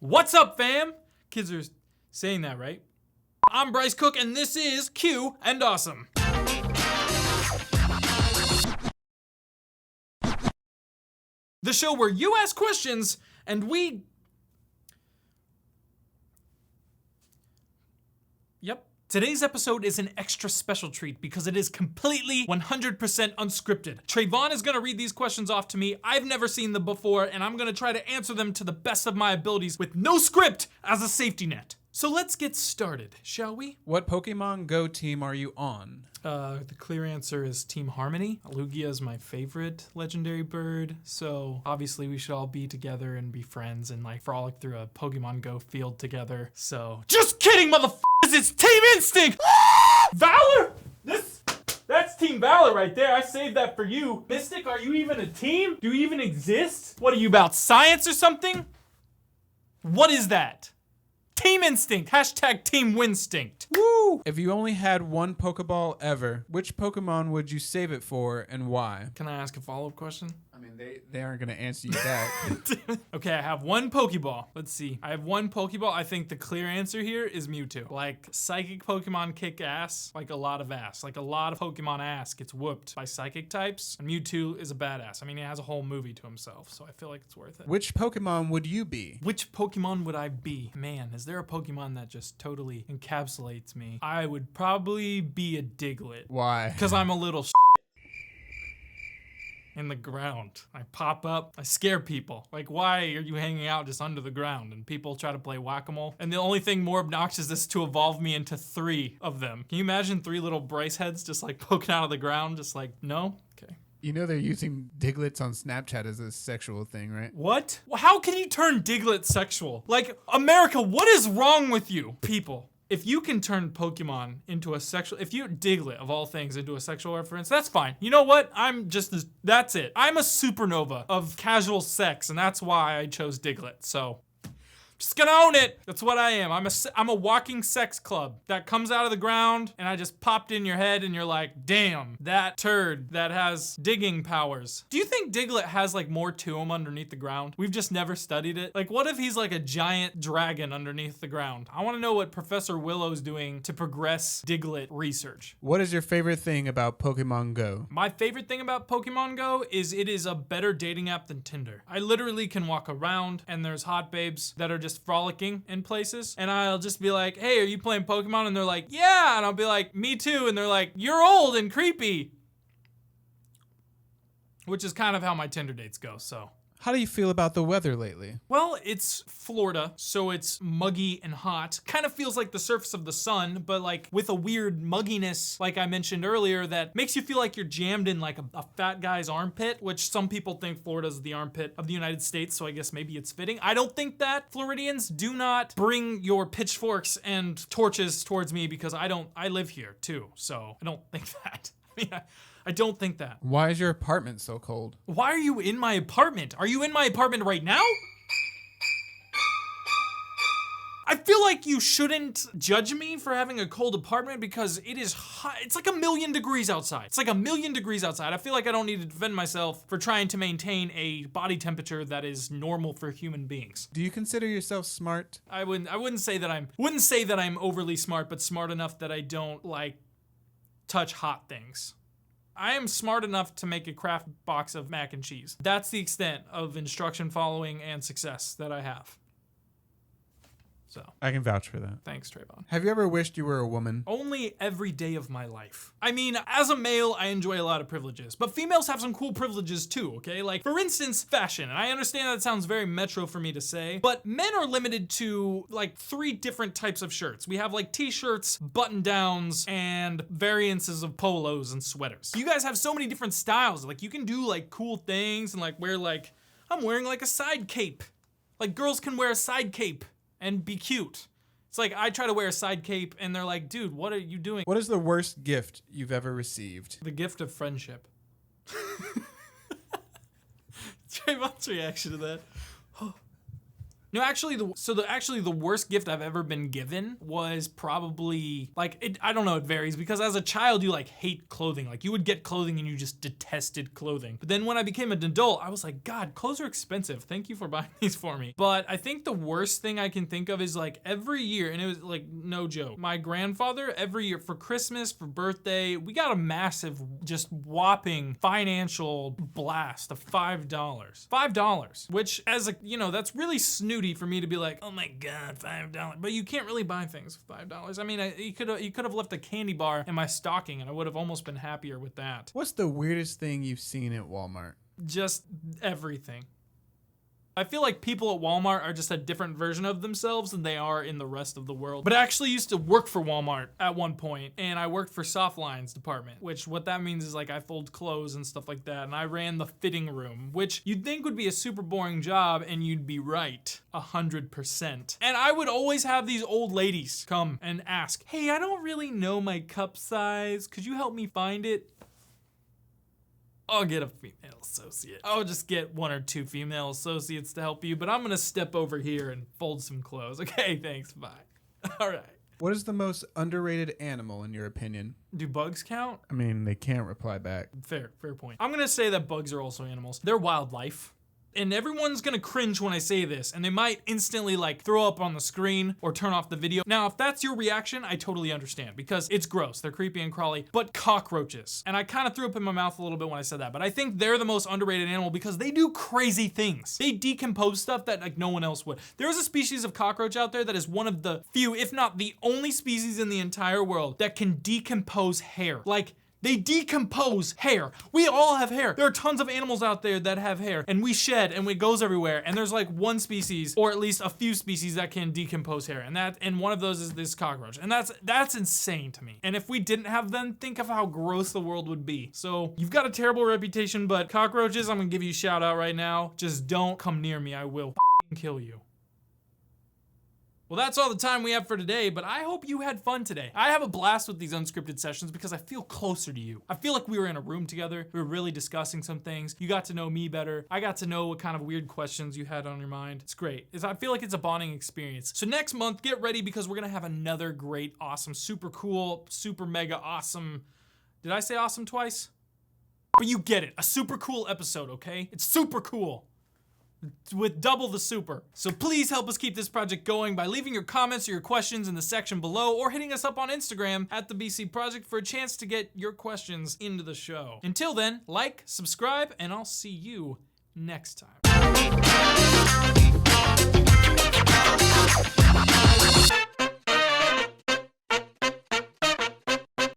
What's up, fam? Kids are saying that, right? I'm Bryce Cooke, and this is Q and Awesome. The show where you ask questions and we... Yep. Today's episode is an extra special treat because it is completely 100% unscripted. Trevon is gonna read these questions off to me. I've never seen them before, and I'm gonna try to answer them to the best of my abilities with no script as a safety net. So let's get started, shall we? What Pokemon Go team are you on? The clear answer is Team Harmony. Lugia is my favorite legendary bird, so obviously we should all be together and be friends and like frolic through a Pokemon Go field together. So just kidding, motherfuckers! It's Team Instinct! Valor! That's Team Valor right there. I saved that for you. Mystic, are you even a team? Do you even exist? What are you, about science or something? What is that? Team Instinct. Hashtag Team Winstinct. Woo! If you only had one Pokeball ever, which Pokemon would you save it for and why? Can I ask a follow-up question? I mean, they aren't going to answer you that. Okay, I have one Pokeball. Let's see. I have one Pokeball. I think the clear answer here is Mewtwo. Like, psychic Pokemon kick ass. Like, a lot of ass. Like, a lot of Pokemon ass gets whooped by psychic types. And Mewtwo is a badass. I mean, he has a whole movie to himself, so I feel like it's worth it. Which Pokemon would you be? Which Pokemon would I be? Man, is there a Pokemon that just totally encapsulates me? I would probably be a Diglett. Why? Because I'm a little in the ground. I pop up, I scare people. Like, why are you hanging out just under the ground? And people try to play whack-a-mole. And the only thing more obnoxious is to evolve me into 3 of them. Can you imagine 3 little Bryce heads just like poking out of the ground? Just like, no? Okay. You know they're using Diglets on Snapchat as a sexual thing, right? What? How can you turn Diglett sexual? Like, America, what is wrong with you? People. If you can turn Pokemon into a sexual, if you Diglett of all things into a sexual reference, that's fine. You know what? That's it. I'm a supernova of casual sex, and that's why I chose Diglett. So, just gonna own it. That's what I am. I'm a walking sex club that comes out of the ground, and I just popped in your head, and you're like, damn, that turd that has digging powers. Do you think Diglett has like more to him underneath the ground? We've just never studied it. Like, what if he's like a giant dragon underneath the ground? I want to know what Professor Willow's doing to progress Diglett research. What is your favorite thing about Pokemon Go? My favorite thing about Pokemon Go is it is a better dating app than Tinder. I literally can walk around, and there's hot babes that are just frolicking in places, and I'll just be like, hey, are you playing Pokemon? And they're like, yeah, and I'll be like, me too, and they're like, you're old and creepy, which is kind of how my Tinder dates go. So How do you feel about the weather lately? well, it's Florida, so it's muggy and hot. Kind of feels like the surface of the sun, but like with a weird mugginess, like I mentioned earlier, that makes you feel like you're jammed in like a fat guy's armpit, which some people think Florida's the armpit of the United States, so I guess maybe it's fitting. I don't think that. Floridians, do not bring your pitchforks and torches towards me because I live here too, so I don't think that. I mean, I don't think that. Why is your apartment so cold? Why are you in my apartment? Are you in my apartment right now? I feel like you shouldn't judge me for having a cold apartment because it is hot. It's like 1,000,000 degrees outside. It's like 1,000,000 degrees outside. I feel like I don't need to defend myself for trying to maintain a body temperature that is normal for human beings. Do you consider yourself smart? I wouldn't say that I'm overly smart, but smart enough that I don't like touch hot things. I am smart enough to make a craft box of mac and cheese. That's the extent of instruction following and success that I have. So, I can vouch for that. thanks, Trevon. Have you ever wished you were a woman? Only every day of my life. I mean, as a male, I enjoy a lot of privileges, but females have some cool privileges too, okay? Like, for instance, fashion. And I understand that sounds very metro for me to say, but men are limited to like 3 different types of shirts. We have like t-shirts, button-downs, and variances of polos and sweaters. You guys have so many different styles. Like, you can do like cool things and like wear like, I'm wearing like a side cape. Like, girls can wear a side cape and be cute. It's like I try to wear a side cape and they're like, dude, what are you doing? What is the worst gift you've ever received? The gift of friendship. Trayvon's reaction to that. No, actually, the worst gift I've ever been given was probably I don't know, it varies because as a child you like hate clothing. Like you would get clothing and you just detested clothing. But then when I became an adult, I was like, God, clothes are expensive. Thank you for buying these for me. But I think the worst thing I can think of is like every year, and it was like no joke, my grandfather every year for Christmas, for birthday, we got a massive, just whopping financial blast of $5. $5, which as a, that's really snooty for me to be like, oh my God, $5. But you can't really buy things for $5. I mean, you could have left a candy bar in my stocking and I would have almost been happier with that. What's the weirdest thing you've seen at Walmart? Just everything. I feel like people at Walmart are just a different version of themselves than they are in the rest of the world. But I actually used to work for Walmart at one point, and I worked for soft lines department, which what that means is like I fold clothes and stuff like that, and I ran the fitting room, which you'd think would be a super boring job, and you'd be right, 100%. And I would always have these old ladies come and ask, hey, I don't really know my cup size. Could you help me find it? I'll get a female associate. I'll just get 1 or 2 female associates to help you, but I'm gonna step over here and fold some clothes. Okay, thanks, bye. All right. What is the most underrated animal in your opinion? Do bugs count? I mean, they can't reply back. Fair point. I'm gonna say that bugs are also animals. They're wildlife. And everyone's gonna cringe when I say this, and they might instantly like throw up on the screen or turn off the video. Now, if that's your reaction, I totally understand because it's gross. They're creepy and crawly, but cockroaches. And I kind of threw up in my mouth a little bit when I said that, but I think they're the most underrated animal because they do crazy things. They decompose stuff that like no one else would. There is a species of cockroach out there that is one of the few, if not the only species in the entire world that can decompose hair. Like, they decompose hair. We all have hair. There are tons of animals out there that have hair and we shed and it goes everywhere. And there's like one species or at least a few species that can decompose hair. And one of those is this cockroach. And that's insane to me. And if we didn't have them, think of how gross the world would be. So you've got a terrible reputation, but cockroaches, I'm gonna give you a shout out right now. Just don't come near me. I will kill you. Well, that's all the time we have for today, but I hope you had fun today. I have a blast with these unscripted sessions because I feel closer to you. I feel like we were in a room together. We were really discussing some things. You got to know me better. I got to know what kind of weird questions you had on your mind. It's great. I feel like it's a bonding experience. So next month, get ready because we're gonna have another great, awesome, super cool, super mega awesome. Did I say awesome twice? But you get it. A super cool episode, okay? It's super cool. With double the super. So please help us keep this project going by leaving your comments or your questions in the section below or hitting us up on Instagram at the BC Project for a chance to get your questions into the show. Until then, like, subscribe, and I'll see you next time.